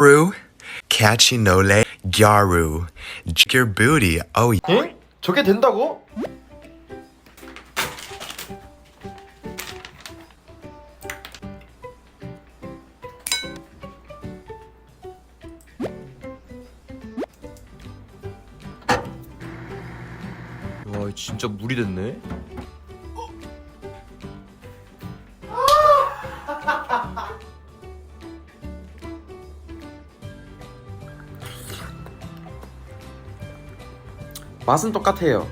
Ru, catchinole, gyaru, your booty. Oh, 응? 저게 된다고? 와, 진짜 물이 됐네. 맛은 똑같아요.